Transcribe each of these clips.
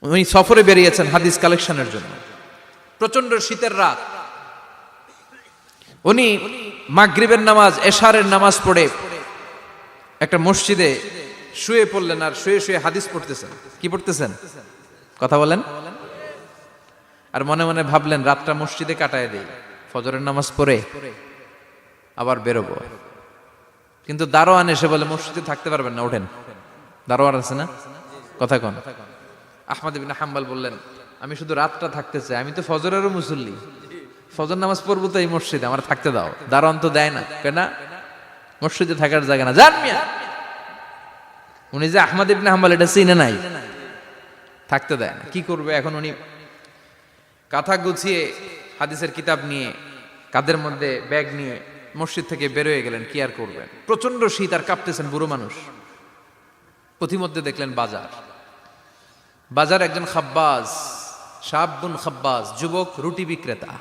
উনি সফরে বেরিয়েছেন হাদিস কালেকশনের জন্য। প্রচন্ড শীতের রাত, উনি মাগরিবের নামাজ, এশারের নামাজ পড়ে একটা মসজিদে শুয়ে পড়লেন, আর শুয়ে শুয়ে হাদিস পড়তেছেন। কি পড়তেছেন? কথা বলেন। আর মনে মনে ভাবলেন রাতটা মসজিদে কাটায় দেই, ফজরের নামাজ পড়ে আবার বেরোবো। কিন্তু দারোয়ান এসে বলে মসজিদে থাকতে পারবেন না, ওঠেন। দারোয়ান আছে না? কথা কন। আহমদ ইবনে হাম্বল বললেন আমি শুধু রাতটা থাকতে চাই, আমি তো ফজরেরও মুসল্লি, ফজর নামাজ পড়বো তো এই মসজিদে, আমার থাকতে দাও। দারোয়ান তো দেয় না, কেন? মসজিদে থাকার জায়গা না, যান মিয়া। উনি যে আহমদ ইবনে হাম্বল এটা চিনে নাই, থাকতে দেয় না। কি করবে এখন? উনি কাঁথা গুছিয়ে হাদিসের কিতাব নিয়ে কাঁধের মধ্যে ব্যাগ নিয়ে মসজিদ থেকে বেরোয় গেলেন। কি আর করবেন, প্রচন্ড শীত, আর কাঁপতেছেন, বুড়ো মানুষ। পথিমধ্যে দেখলেন বাজার। বাজার একজন খাব্বাজ, শাবুন খাব্বাজ, যুবক রুটি বিক্রেতা।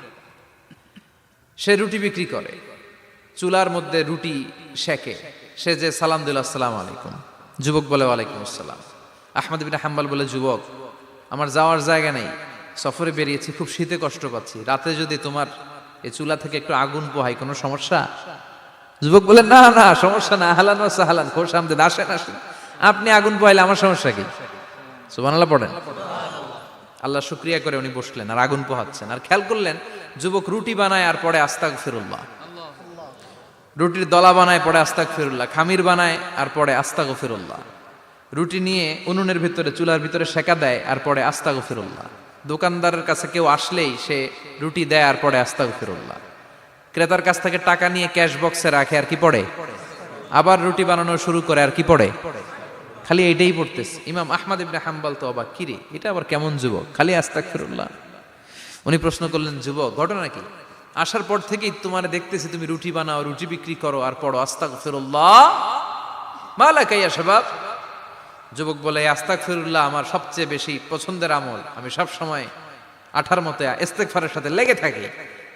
সে রুটি বিক্রি করে, চুলার মধ্যে রুটি সেকে। সে যে সালাম দিল আসসালামু আলাইকুম, যুবক বলে ওয়ালাইকুম আসসালাম। আহমদ ইবনে হাম্বল বলে যুবক আমার যাওয়ার জায়গা নেই, সফরে বেরিয়েছি, খুব শীতে কষ্ট পাচ্ছি, রাতে যদি তোমার এই চুলা থেকে একটু আগুন পোহাই কোনো সমস্যা? যুবক বলে না না সমস্যা না, আহলান ওয়া সাহলান, খোশ আমদেদ, আসেন আসেন, আপনি আগুন পোহাইলে আমার সমস্যা কি? সুবহানাল্লাহ পড়েন। আল্লাহ শুকরিয়া করে উনি বসলেন আর আগুন পোহাচ্ছেন। আর খেয়াল করলেন যুবক রুটি বানায় আর পরে আস্তাগফিরুল্লাহ, রুটির দলা বানায় পরে আস্তাগফিরুল্লাহ, খামির বানায় আর পরে আস্তাগফিরুল্লাহ, রুটি নিয়ে উনুনের ভিতরে চুলার ভিতরে সেকা দেয় আর পরে আস্তাগফিরুল্লাহ। দোকানদারের কাছে কেউ আসলেই সে রুটি দেয় আর পরে আস্তাগফিরুল্লাহ। ক্রেতার কাছ থেকে টাকা নিয়ে ক্যাশ বক্সে রাখে আর কি পড়ে? আবার রুটি বানানো শুরু করে আর কি পড়ে? খালি এইটাই পড়তেছে। ইমাম আহমদ ইবনে হাম্বল তো অবাক, কিরে এটা আবার কেমন যুবক, খালি আস্তাগফিরুল্লাহ। উনি প্রশ্ন করলেন যুবক ঘটনা কি? আসার পর থেকেই তোমার দেখতেছি তুমি রুটি বানাও, রুটি বিক্রি করো আর পড়ো আস্তাগফিরুল্লাহ, মালাকা ইয়া শাবাব। যুবক বলে আস্তাগফিরুল্লাহ আমার সবচেয়ে বেশি পছন্দের আমল, আমি সব সময় আঠার মতো ইস্তেগফারের সাথে লেগে থাকি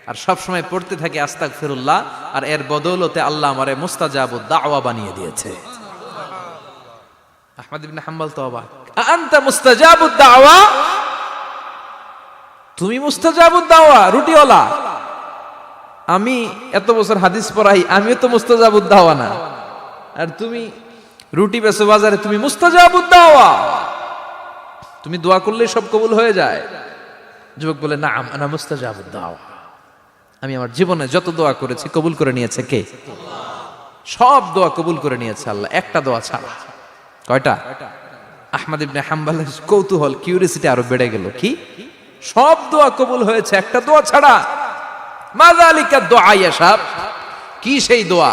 আর সব সময় পড়তে থাকি আস্তাগফিরুল্লাহ, আর এর বদৌলতে আল্লাহ আমারে মুস্তাজাবুদ দাওয়া বানিয়ে দিয়েছে। আহমদ ইবনে হাম্বল তো অবাক, আনতা মুস্তাজাবুদ দাওয়া, তুমি মুস্তাজাবুদ দাওয়া, রুটিওয়ালা। আমি এত বছর হাদিস পড়াই, আমিও তো মুস্তাজাবুদ দাওয়া না, আর তুমি রুটি বেচো বাজারে, তুমি মুস্তাজাবুদ দাওয়া, তুমি দোয়া করলে সব কবুল হয়ে যায়। যুবক বলে না আনা মুস্তাজাবুদ দাওয়া, আমি আমার জীবনে যত দোয়া করেছি কবুল করে নিয়েছে কে? সব দোয়া কবুল করে নিয়েছে আল্লাহ, একটা দোয়া ছাড়া। কয়টা? আহমদ ইবনে হাম্বলের কৌতূহল, কিউরিসিটি আরো বেড়ে গেল। কি? সব দোয়া কবুল হয়েছে একটা দোয়া ছাড়া। মাযালিকা দুআ ইয়া শাব, কি সেই দোয়া?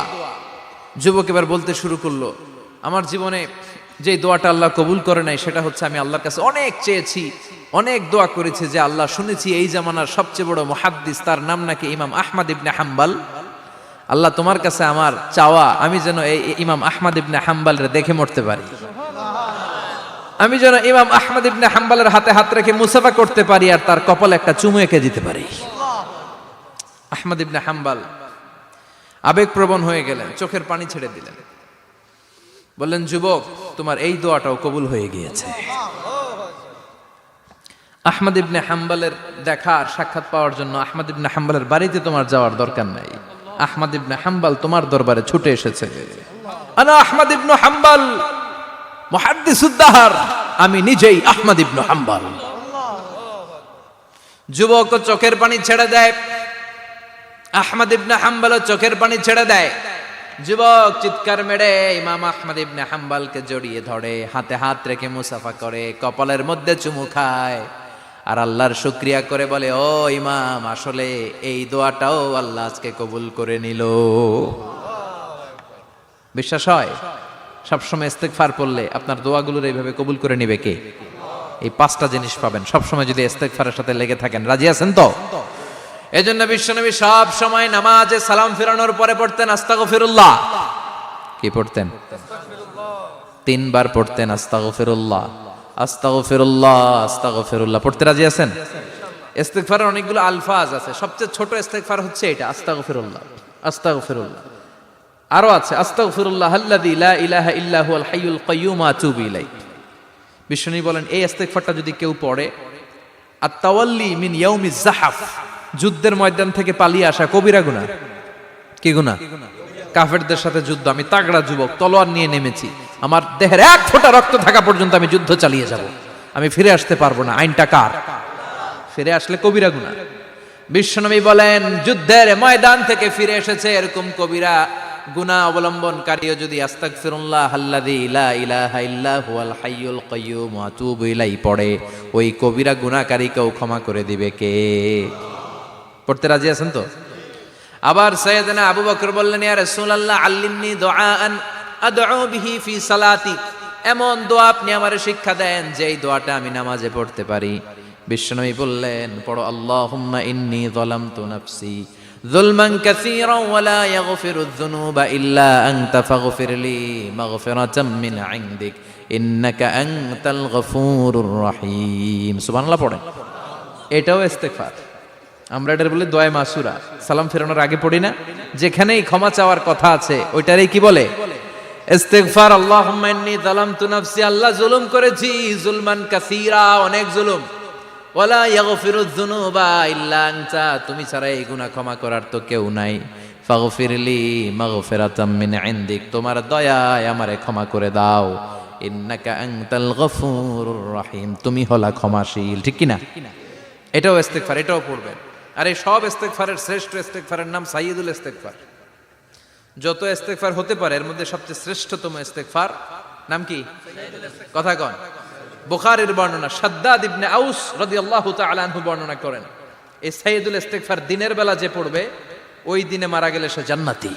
যুবক এবার বলতে শুরু করলো আমার জীবনে যে দোয়াটা আল্লাহ কবুল করে নাই সেটা হচ্ছে আমি আল্লাহর কাছে অনেক চেয়েছি, অনেক দোয়া করেছি যে আল্লাহ শুনেছি এই জামানার সবচেয়ে বড় মুহাদ্দিস, তার নাম নাকি ইমাম আহমদ ইবনে হাম্বল। আল্লাহ তোমার কাছে আমার চাওয়া আমি যেন এই ইমাম আহমদ ইবনে হাম্বলরে দেখে মরতে পারি, আমি যেন ইমাম আহমদ ইবনে হাম্বলের হাতে হাত রেখে মুসাফা করতে পারি আর তার কপালে একটা চুমু এঁকে দিতে পারি। আহমদ ইবনে হাম্বল আবেগপ্রবণ হয়ে গেলেন, চোখের পানি ছেড়ে দিলেন, বললেন যুবক তোমার এই দোয়াটাও কবুল হয়ে গিয়েছে। আহমদ ইবনে হাম্বলের দেখার সাক্ষাৎ পাওয়ার জন্য আহমদ ইবনে হাম্বলের বাড়িতে তোমার যাওয়ার দরকার নাই, আহমদ ইবনে হাম্বল তোমার দরবারে ছুটে এসেছে। আনা আহমদ ইবনে হাম্বল মুহাদ্দিসুদ দাহর, আমি নিজেই আহমদ ইবনে হাম্বল। যুবক চোখের পানি ছেড়ে দেয়, আহমদ ইবনে হাম্বল চোখের পানি ছেড়ে দেয়। যুবক চিৎকার মেরে ইমাম আহমদ ইবনে হাম্বলকে জড়িয়ে ধরে, হাতে হাত রেখে মুসাফা করে, কপালের মধ্যে চুমু খায় আর আল্লাহর শুকরিয়া করে বলে ও ইমাম আসলে এই দোয়াটাও আল্লাহ আজকে কবুল করে নিল। বিশ্বাস হয় সবসময় ইস্তেগফার পড়লে আপনার দোয়াগুলোর এইভাবে কবুল করে নিবে কে? এই পাঁচটা জিনিস পাবেন সবসময় যদি ইস্তেগফারের সাথে লেগে থাকেন। রাজি আছেন তো? এজন্য বিশ্বনবী সব সময় নামাজে সালাম ফেরানোর পরে পড়তেন আস্তাগফিরুল্লাহ। কি পড়তেন? তিনবার পড়তেন আস্তাগফিরুল্লাহ, আস্তাগফিরুল্লাহ, আস্তাগফিরুল্লাহ। পড়তে রাজি আছেন? ইস্তেগফারের অনেকগুলো আলফাজ আছে, সবচেয়ে ছোট ইস্তেগফার হচ্ছে এটা আস্তাগফিরুল্লাহ, আস্তাগফিরুল্লাহ। আরো আছে আস্তাগফিরুল্লাহ আল্লাযী লা ইলাহা ইল্লা হুয়াল হাইয়ুল কাইয়্যুম আতুবু ইলাইহি, বিশ্বনবী বলেন এই ইস্তেগফারটা যদি কেউ পড়ে, আত-তাওয়াল্লি মিন ইয়াউমিজ যাহাফ, যুদ্ধের ময়দান থেকে পালিয়ে আসা কবিরা গুনাহ। কি গুনাহ? কাফেরদের সাথে যুদ্ধ, আমি তাগড়া যুবক, তলোয়ার নিয়ে নেমেছি, আমার দেহের এক ফোঁটা রক্ত থাকা পর্যন্ত আমি যুদ্ধ চালিয়ে যাব, আমি ফিরে আসতে পারবো না, আইনটা কার? ফিরে আসলে কবিরা গুনাহ। বিশ্বনবী বলেন যুদ্ধের ময়দান থেকে ফিরে এসেছে এরকম কবিরা গুনাহ অবলম্বনকারীও যদি আস্তাগফিরুল্লাহ আল্লাযী লা ইলাহা ইল্লা হুয়াল হাইয়ুল কাইয়্যুম ওয়া আতুবু ইলাইহি পড়ে, ওই কবিরা গুনাহকারীকেও ক্ষমা করে দিবে কে? পড়তে রাজি আছেন তো? আবার সাইয়েদনা আবু বকর বললেন, ইয়া রাসূলুল্লাহ আল্লিমনি দুআআন আদউ বিহি ফি সালাতি, এমন দোয়া আপনি আমারে শিক্ষা দেন যে এই দোয়াটা আমি নামাজে পড়তে পারি। বিশ্বনবী বললেন, পড়ো আল্লাহুম্মা ইন্নী যালামতু নাফসি যুলমান কাসীরান ওয়া লা ইয়াগফিরুয যুনুবা ইল্লা আনতা ফাগফিরলি মাগফিরাতাম মিন ইনদিক ইন্নাকা আনতাল গফুরুর রহিম। সুবহানাল্লাহ পড়েন। এটাও ইস্তেগফার। আমরা এটার বলে দোয়া মাসুরা, সালাম ফেরানোর আগে পড়ি না? যেখানেই ক্ষমা চাওয়ার কথা আছে ওইটারই কি বলে? ইস্তেগফার। আল্লাহুম্মা ইন্নী যালামতু নাফসি, আল্লাহ জুলুম করেছি, যুলমান কাসীরা, অনেক জুলুম, ওয়ালা ইয়াগফিরুয যুনুবা ইল্লা আনতা, তুমি ছাড়া এই গুনাহ ক্ষমা করার তো কেউ নাই। ফাগফিরলি মাগফিরাতাম মিন ইনদিক, তোমার দয়ায় আমারে ক্ষমা করে দাও। ইন্নাকা আনতাল গফুরুর রহিম, তুমি হলা ক্ষমাশীল। ঠিক কি না? এটাও ইস্তেগফার, এটাও পড়বেন। আর এই সব ইস্তেগফারের শ্রেষ্ঠ ইস্তেগফারের নাম সাইয়্যিদুল ইস্তেগফার। যত ইস্তেগফার হতে পারে এর মধ্যে সবচেয়ে শ্রেষ্ঠতম ইস্তেগফার নাম কি? কথা কন। বুখারীর বর্ণনা, শাদ্দাদ ইবনে আউস রাদিয়াল্লাহু তাআলা আনহু বর্ণনা করেন, এই সাইয়্যিদুল ইস্তেগফার দিনের বেলা যে পড়বে ওই দিনে মারা গেলে সে জান্নাতি।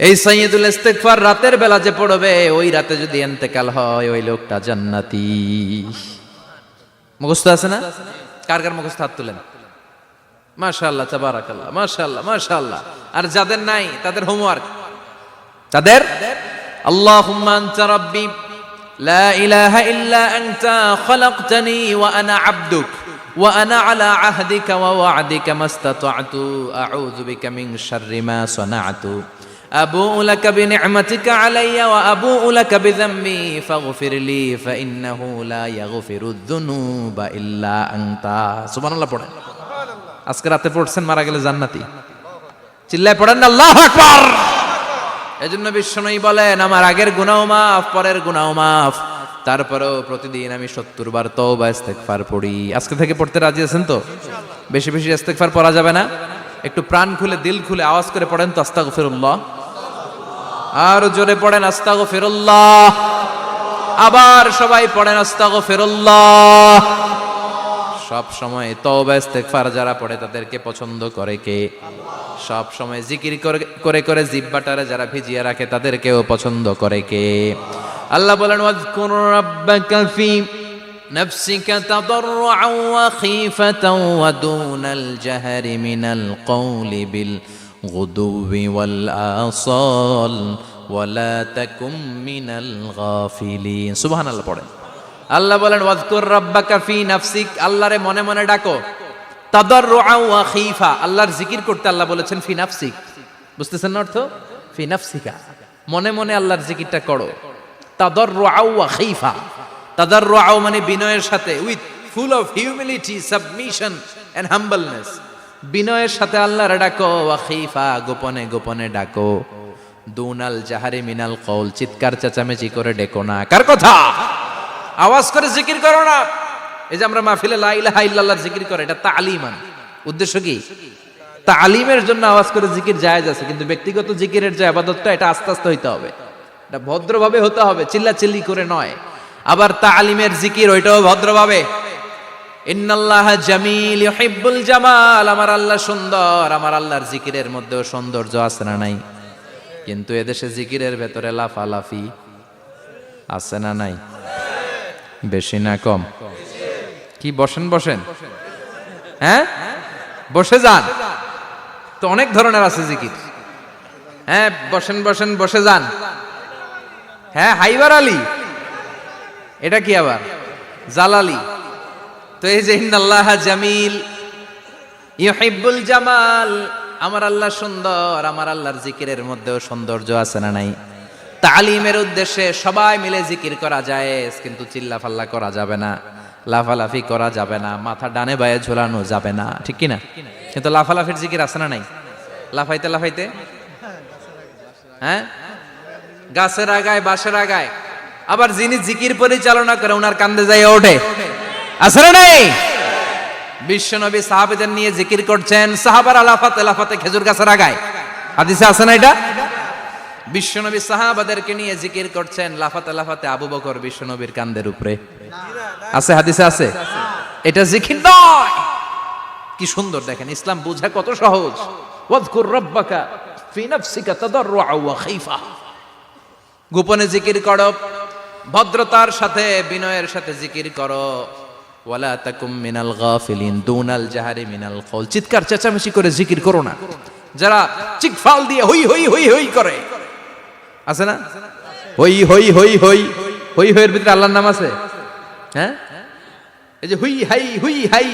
এই সাইয়্যিদুল ইস্তেগফার রাতের বেলা যে পড়বে ওই রাতে যদি ইন্তেকাল হয় ওই লোকটা জান্নাতি। মুখস্থ আছে না? কার কার মুখস্থ হাত তুলেন। মাশাআল্লাহ, তাবারাকাল্লাহ, মাশাআল্লাহ, মাশাআল্লাহ। আর যাদের নাই তাদের হোমওয়ার্ক, তাদের আল্লাহুম্মা আনতা রাব্বি লা ইলাহা ইল্লা আনতা খালাকতানি ওয়া আনা আবদুক ওয়া আনা আলা আহদিকা ওয়া ওয়া'দিকা মাস্তাতা'তু আউযু বিকা মিন শাররি মা সানা'তু আবুউ লাকা বিনি'মাতিকা আলাইয়া ওয়া আবুউ লাকা বিযামবি ফাগফিরলি ফাইন্নাহু লা ইয়াগফিরুয যুনুবা ইল্লা আনতা। সুবহানাল্লাহ পড়েন। আজকে রাতে পড়ছেন, মারা গেলে জান্নাতি। চিল্লায় পড়েন না আল্লাহু আকবার। এজন্য বিশ্বনবী বলেন আমার আগের গুনাহও মাফ, পরের গুনাহও মাফ, তারপরেও প্রতিদিন আমি 70 বার তওবা ইস্তেগফার পড়ি। আজকে থেকে পড়তে রাজি আছেন তো? বেশি বেশি ইস্তেগফার পড়া যাবে না? একটু প্রাণ খুলে দিল খুলে আওয়াজ করে পড়েন তো আস্তাগফিরুল্লাহ। আর জোরে পড়েন আস্তাগফিরুল্লাহ। আবার সবাই পড়েন আস্তাগফিরুল্লাহ। সব সময় তওবা ইস্তেগফার যারা পড়ে তাদেরকে পছন্দ করে কে? সব সময় জিকির করে করে জিহ্বাটারে যারা ভিজিয়ে রাখে তাদেরকেও পছন্দ করে কে? আল্লাহ বলেন ওয়াজকুর রাব্বাকা ফি নাফসিকা তাদাররুআন ওয়া খীফাতান ওয়া দুনাল জাহরি মিনাল কওলি বিল গুদুবি ওয়াল আসাল ওয়া লা তাকুম মিনাল গাফিলিন। সুবহানাল্লাহ পড়েন। আল্লাহ বলেন ওয়াজকুর রাব্বাকা ফি নাফসিক, আল্লাহরে মনে মনে ডাকো। তাদাররুআন ওয়া খীফা, আল্লাহর জিকির করতে আল্লাহ বলেছেন ফি নাফসিক। বুঝতেছেন না অর্থ? ফি নাফসিকা, মনে মনে আল্লাহর জিকিরটা করো। তাদাররুআন ওয়া খীফা, তাদাররুআন মানে বিনয়ের সাথে, with full of humility, submission and humbleness, বিনয়ের সাথে আল্লাহরে ডাকো। ওয়া খীফা, গোপনে গোপনে ডাকো। দুনাল জাহারি মিনাল কওল, চিৎকার চেঁচামেচি করে ডেকো না। কার কথা? আওয়াজ করে জিকির করো না। এই যে আমরা মাহফিলে লা ইলাহা ইল্লাল্লাহর জিকির করে, এটা তালিমান। উদ্দেশ্য কি? তালিমের জন্য আওয়াজ করে জিকির জায়েজ আছে, কিন্তু ব্যক্তিগত জিকিরের যে ইবাদতটা এটা আস্তে আস্তে হইতে হবে, এটা ভদ্রভাবে হতে হবে, চিল্লাচিল্লি করে নয়। আবার তালিমের জিকির ওইটাও ভদ্রভাবে। ইন্নাল্লাহা জামিল ইউহিব্বুল জামাল, আমার আল্লাহ সুন্দর, আমার আল্লাহর জিকিরের মধ্যেও সৌন্দর্য আছে না নাই? কিন্তু এদেশে জিকিরের ভেতরে লাফালাফি আছে না নাই? বেশি না কম? কি বসেন বসেন, হ্যাঁ বসে যান তো, অনেক ধরনের আছে জিকির। হ্যাঁ বসেন বসেন, বসে যান। হ্যাঁ হাইবার আলী, এটা কি আবার জালালি? তো এই যে ইন্নাল্লাহা জামিল ইউহিব্বুল জামাল, আমার আল্লাহ সুন্দর, আমার আল্লাহর জিকিরের মধ্যেও সৌন্দর্য আছে না নাই? তালিমের উদ্দেশ্যে সবাই মিলে জিকির করা যায়, কিন্তু চিল্লাফাল্লা করা যাবে না, লাফালাফি করা যাবে না, মাথা ডানে বায়ে ঝোলানো যাবে না, ঠিক কি না? কিন্তু লাফালাফির জিকির আছে না নাই? লাফাইতে লাফাইতে, হ্যাঁ, গাছের আগায় বাঁশের আগায়। আবার যিনি জিকির পরিচালনা করে ওনার কান্দে যাই ওঠে, আছে না নাই? বিশ্বনবী সাহাবাদের নিয়ে জিকির করছেন, সাহাবারা লাফাতে লাফাতে খেজুর গাছের আগায়। হাদিসে আছে না এটা? বিশ্বনবী সাহাবাদেরকে নিয়ে জিকির করছেন, লাফাতে লাফাতে আবু বকর বিশ্বনবীর কান্দের উপরে। আছে, হাদিসে আছে। এটা জিকির নয়। কি সুন্দর দেখেন, ইসলাম বোঝা কত সহজ। ওয়াজকুর রাব্বাকা ফি নাফসিকা তাদাররুআ ওয়া খাইফা। গোপনে জিকির করো, ভদ্রতার সাথে বিনয়ের সাথে জিকির করো। ওয়ালা তাকুম মিনাল গাফিলিন দুনাল জাহারি মিনাল কওল। চিৎকার চেঁচামেচি করে জিকির করো না। যারা চিকফাল দিয়ে হই হই হই হই করে, আছে না? হই হই হই হই হই হইয়ের ভিতরে আল্লাহর নাম আছে, হ্যাঁ? এই যে হুই হাই হুই হাই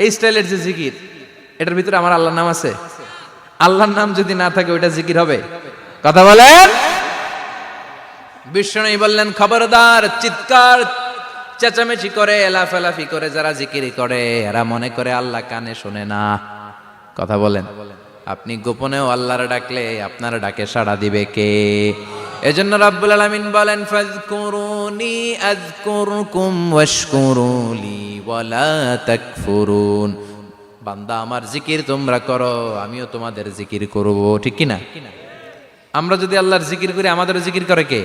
এই স্টাইলের যে জিকির, এটার ভিতরে আমার আল্লাহর নাম আছে? আল্লাহর নাম যদি না থাকে ওইটা জিকির হবে? কথা বলেন। বিষ্ণু বললেন, খবরদার, চিৎকার চেঁচামেচি করে লাফালাফি করে যারা জিকির করে এরা মনে করে আল্লাহ কানে শোনে না। কথা বলেন। আপনি গোপনেও আল্লাহর ডাকলে আপনার ডাকে সাড়া দিবে কে? এজন্য রাব্বুল আলামিন বলেন, ফাযকুরুনি আযকুরকুম ওয়াশকুরুলি ওয়ালা তাকফুরুন। বান্দা আমার জিকির তোমরা করো, আমিও তোমাদের জিকির করব, ঠিক কি না? আমরা যদি আল্লাহর জিকির করি আমাদের জিকির করে কে?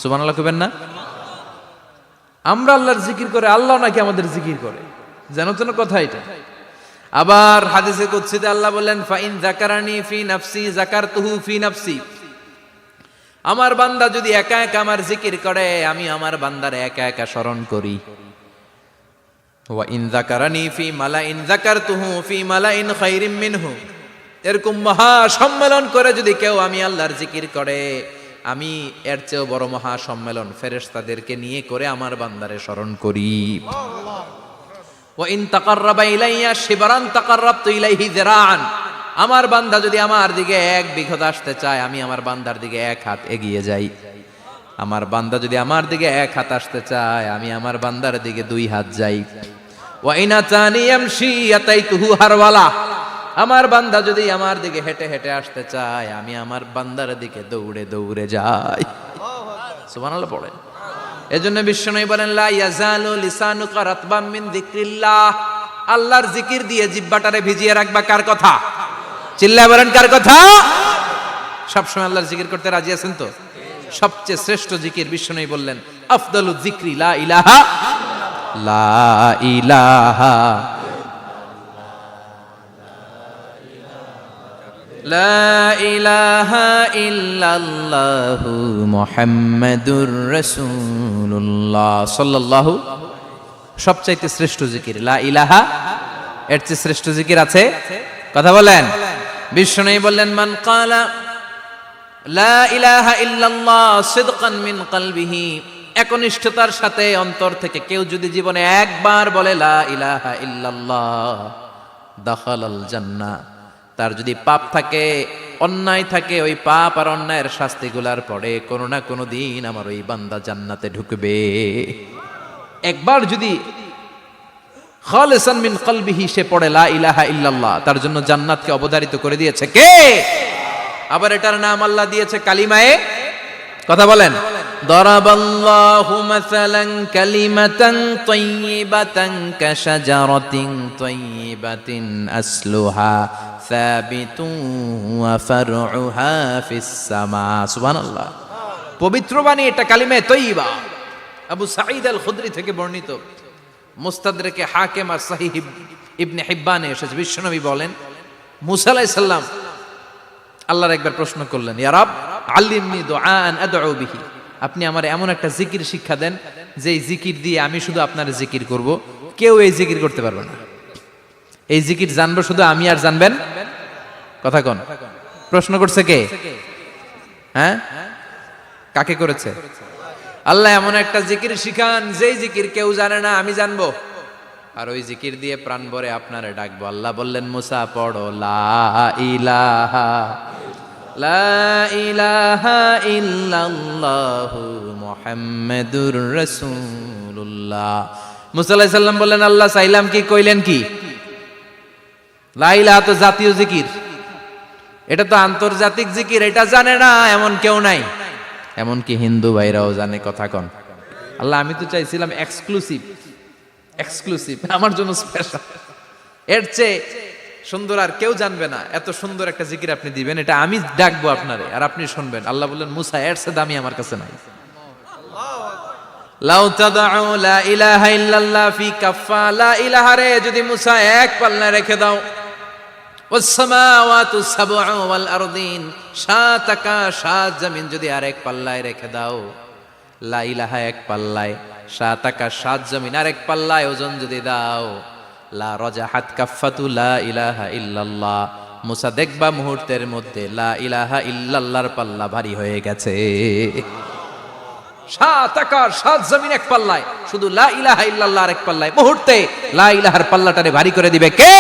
সুবহানাল্লাহ কইবেন না? আমরা আল্লাহর জিকির করে, আল্লাহ নাকি আমাদের জিকির করে, জানো তো না কথা এটা? আবার হাদিসে কুদসিতে আল্লাহ বলেন, ফাইন যাকারানি ফি নাফসি যাকারতুহু ফি নাফসি। আমার বান্দা যদি একা একা আমার জিকির করে, আমি আমার বান্দারে একা একা স্মরণ করি। ওয়া ইন যাকারানি ফি মালাইন যাকারতুহু ফি মালাইন খায়রিম মিনহু। এরকম মহা সম্মেলন করে যদি কেউ আমি আল্লাহর জিকির করে, আমি এর চেয়েও বড় মহা সম্মেলন ফেরেশতাদেরকে নিয়ে করে আমার বান্দারে স্মরণ করি। ওয়া ইন তাকাররাবা ইলাইয়া শিবরান তাকাররাবতু ইলাইহি যিরাআন। আমার বান্দা যদি আমার দিকে এক বিঘত আসতে চায়, আমি আমার বান্দার দিকে এক হাত এগিয়ে যাই। আমার বান্দা যদি আমার দিকে এক হাত আসতে চায়, আমি আমার বান্দার দিকে দুই হাত যাই। ওয়া ইন আতানি ইয়ামশি আতাইতুহু হারওয়ালা। আমার বান্দা যদি আমার দিকে হেঁটে হেঁটে আসতে চায়, আমি আমার বান্দার দিকে দৌড়ে দৌড়ে যাই। সুবহানাল্লাহ পড়েন। এজন্য বিশ্বনবী বলেন, লা ইয়াজালু লিসানুকা রাতবাম মিন যিকরিল্লাহ। আল্লাহর জিকির দিয়ে জিহ্বাটারে ভিজিয়ে রাখবা। কার কথা? চিল্লায় বলেন, কার কথা? সবসময় আল্লাহর জিকির করতে রাজি আছেন তো? সবচেয়ে শ্রেষ্ঠ জিকির বিশ্বনবী বললেন, আফদালু যিকরি লা ইলাহা লা ইলাহা লা ইলাহা ইল্লাল্লাহু মুহাম্মাদুর রাসূলুল্লাহ সাল্লাল্লাহু। সবচাইতে শ্রেষ্ঠ জিকির লা ইলাহা। এর চেয়ে শ্রেষ্ঠ জিকির আছে? কথা বলেন। বিশ্বনবী বললেন, মান ক্বালা লা ইলাহা ইল্লাল্লাহ সিদকান মিন কলবিহি। একনিষ্ঠতার সাথে অন্তর থেকে কেউ যদি জীবনে একবার বলে লা ইলাহা ইল্লাল্লাহ, দাখালাল জান্নাহ। তার যদি পাপ থাকে, অন্যায় থাকে, ওই পাপ আর অন্যায়ের শাস্তিগুলার পরে কোনো না কোনো দিন আমার ওই বান্দা জান্নাতে ঢুকবে। একবার যদি খালিসান মিন কলবিহি সে পড়ে লা ইলাহা ইল্লাল্লাহ, তার জন্য জান্নাতকে অবধারিত করে দিয়েছে কে? আবার এটার নাম আল্লাহ দিয়েছে কালিমায়ে। কথা বলেন। দরাবাল্লাহু মাসালান কালিমাতান তাইয়িবাতান কাশাজারাতিন তাইয়িবাতিন আসলুহা সাবিতুন ওয়া ফারউহা ফিস সামা। সুবহানাল্লাহ। পবিত্র বাণী এটা কালিমায়ে তাইয়িবা। আবু সাঈদ আল খুদরি থেকে বর্ণিত, মুস্তাদরেকে হাকিম আর সহিহ ইবনে হিব্বানে এসেছে। বিশ্বনবী বলেন, মুসা আলাইহিস সালাম আল্লাহর একবার প্রশ্ন করলেন, ইয়া রাব আল্লিমনি দুআআন আদউ বিহি। আপনি আমার এমন একটা জিকির শিক্ষা দেন যে জিকির দিয়ে আমি শুধু আপনার জিকির করব, কেউ এই জিকির করতে পারবে না। এই জিকির জানবো শুধু আমি, আর জানবেন। কথা কোন? প্রশ্ন করছে কে? হ্যাঁ, কাকে করেছে? আল্লাহ এমন একটা জিকির শিখান যেই জিকির কেউ জানে না, আমি জানবো, আর ওই জিকির দিয়ে প্রাণ ভরে আপনারে ডাকবো। আল্লাহ বললেন, মুসা পড়ো লা ইলাহা লা ইলাহা ইল্লাল্লাহু মুহাম্মাদুর রাসূলুল্লাহ। মুসা আলাইহিস সালাম বললেন, আল্লাহ চাইলাম কি, কইলেন কি? লা ইলাহা তো জাতীয় জিকির, এটা তো আন্তর্জাতিক জিকির, এটা জানে না এমন কেউ নাই। এমনকি হিন্দু ভাইরাও জানে। কথা কন। আল্লাহ আমি তো চাইছিলাম এক্সক্লুসিভ, আমার জন্য স্পেশাল, এর চেয়ে সুন্দর আর কেউ জানবে না, এত সুন্দর একটা জিকির আপনি দিবেন, এটা আমি ডাকবো আপনারে আর আপনি শুনবেন। আল্লাহ বললেন, মুসা এর চেয়ে দামি আমার কাছে নাই। লাউ তাদউ লা ইলাহা ইল্লাল্লাহ ফি কাফা, লা ইলাহা রে যদি মুসা এক পাল্লায় রেখে দাও, ওয়াস সামাওয়াতু সাবউ ওয়াল আরদিন, সাত আকাশ সাত জমিন যদি আরেক পাল্লায় রেখে দাও, লা ইলাহা এক পাল্লায়, সাত আকাশ সাত জমিন আরেক পাল্লায় ওজন যদি দাও, লা রাজাহাত কাফাতু লা ইলাহা ইল্লাল্লাহ, মুসা দেখবা মুহূর্তের মধ্যে লা ইলাহা ইল্লাল্লাহর পাল্লা ভারী হয়ে গেছে। সাত আকাশ সাত জমিন এক পাল্লায়, শুধু লা ইলাহা ইল্লাল্লাহ আরেক পাল্লায়, মুহূর্তে লা ইলাহার পাল্লাটারে ভারী করে দিবে কে?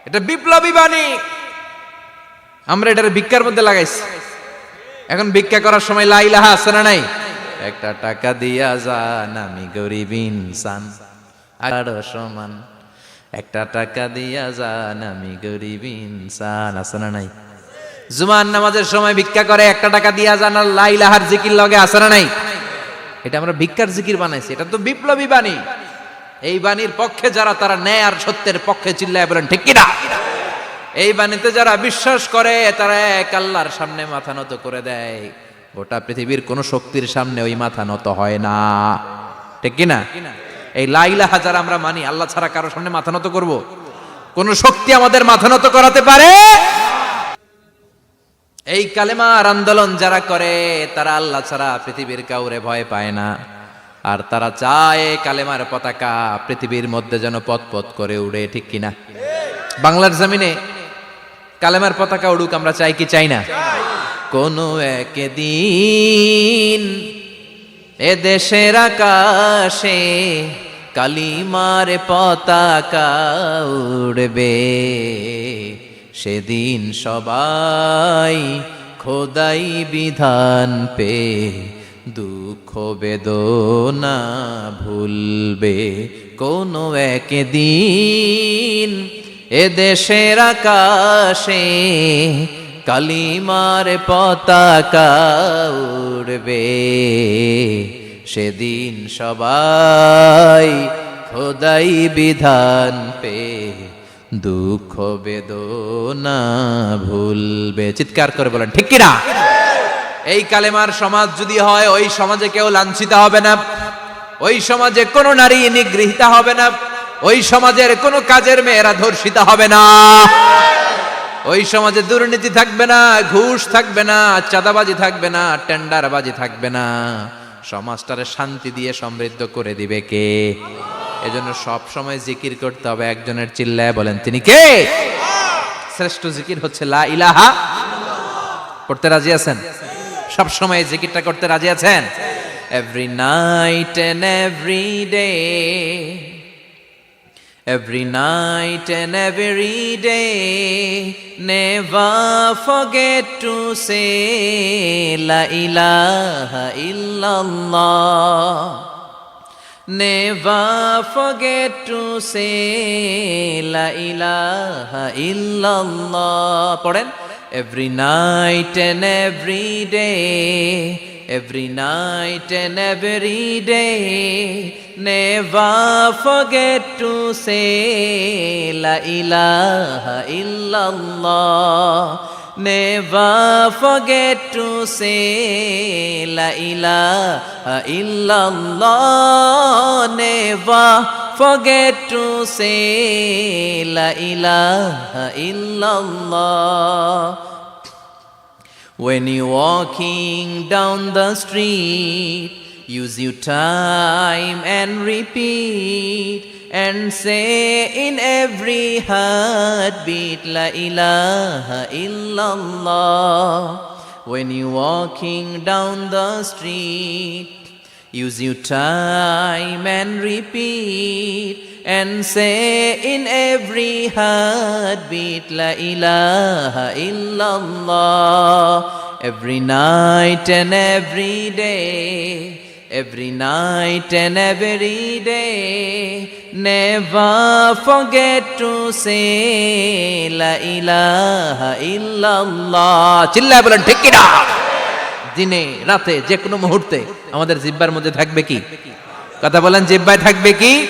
এটা বিপ্লবী বাণী। আমরা এটার ভিক্ষার মধ্যে লাগাইছি। এখন ভিক্ষা করার সময় লা ইলাহা আছে না নাই? একটা টাকা দিয়া যান, আমি গরিব ইনসান আর সমান, একটা টাকা দিয়া যান, আমি গরিব ইনসান, আছে না নাই? জুমার নামাজের সময় ভিক্ষা করে, একটা টাকা দিয়া যান, আর লা ইলাহার জিকির লগে, আছে না নাই? এটা আমরা ভিক্ষার জিকির বানাইছি, এটা তো বিপ্লবী বাণী। এই বাণীর পক্ষে যারা, তারা ন্যায় আর সত্যের পক্ষে চিল্লায় বলেন ঠিক কিনা? এই বাণীতে যারা বিশ্বাস করে, তারা এক আল্লাহর সামনে মাথা নত করে দেয়। গোটা পৃথিবীর কোন শক্তির সামনে ওই মাথা নত হয় না, ঠিক কিনা? এই লা ইলাহা যারা আমরা মানি, আল্লাহ ছাড়া কারো সামনে মাথা নত করব? কোন শক্তি আমাদের মাথা নত করাতে পারে? এই কালেমার আন্দোলন যারা করে, তারা আল্লাহ ছাড়া পৃথিবীর কাউরে ভয় পায় না। আর তারা চায় কালেমার পতাকা পৃথিবীর মধ্যে যেন পথ পথ করে উড়ে, ঠিক কিনা? বাংলার জমিনে কালেমার পতাকা উড়ুক, আমরা চাই কি চাই না? কোনো একদিন এ দেশের আকাশে কালিমার পতাকা উড়বে, সেদিন সবাই খোদাই বিধান পে দুঃখ বেদনা ভুলবে। কোনো একদিন এ দেশের আকাশে কালিমার পতাকা উড়বে, সেদিন সবাই খোদাই বিধান পে দুঃখ বেদনা ভুলবে। চিৎকার করে বলেন ঠিক কিনা? এই কালেমার সমাজ যদি হয়, ওই সমাজে কেউ লাঞ্ছিত হবে না, ওই সমাজে কোনো নারী নিগৃহীতা হবে না, ওই সমাজের কোনো কাজের মেয়েরা ধর্ষিত হবে না, ওই সমাজে দুর্নীতি থাকবে না, ঘুষ থাকবে না, চাঁদাবাজি থাকবে না, টেন্ডারবাজি থাকবে না। সমাজটারে শান্তি দিয়ে সমৃদ্ধ করে দিবে কে? এজন্য সব সময় জিকির করতে হবে একজনের, চিল্লায় বলেন তিনি কে? শ্রেষ্ঠ জিকির হচ্ছে লা ইলাহা। পড়তে রাজি আছেন? সব সময় জিকিরটা করতে রাজি আছেন? Every night and every day, every night and every day, never forget to say la ilaha illallah, never forget to say la ilaha illallah. পড়েন, every night and every day, every night and every day, never forget to say la ilaha illallah, never forget to say la ilaha illallah, never forget to say la ilaha illallah. When you're walking down the street, use your time and repeat, and say in every heartbeat la ilaha illallah. When you're walking down the street, Use your time and repeat and say in every heartbeat La ilaha illallah. Every night and every day, every night and every day, never forget to say La ilaha illallah. চিল্লায় বলেন ঠিক কিনা? দিনে রাতে যে কোনো মুহূর্তে আমাদের জিহ্বার মধ্যে থাকবে কি? কথা বলেন, জিহ্বায় থাকবে কি?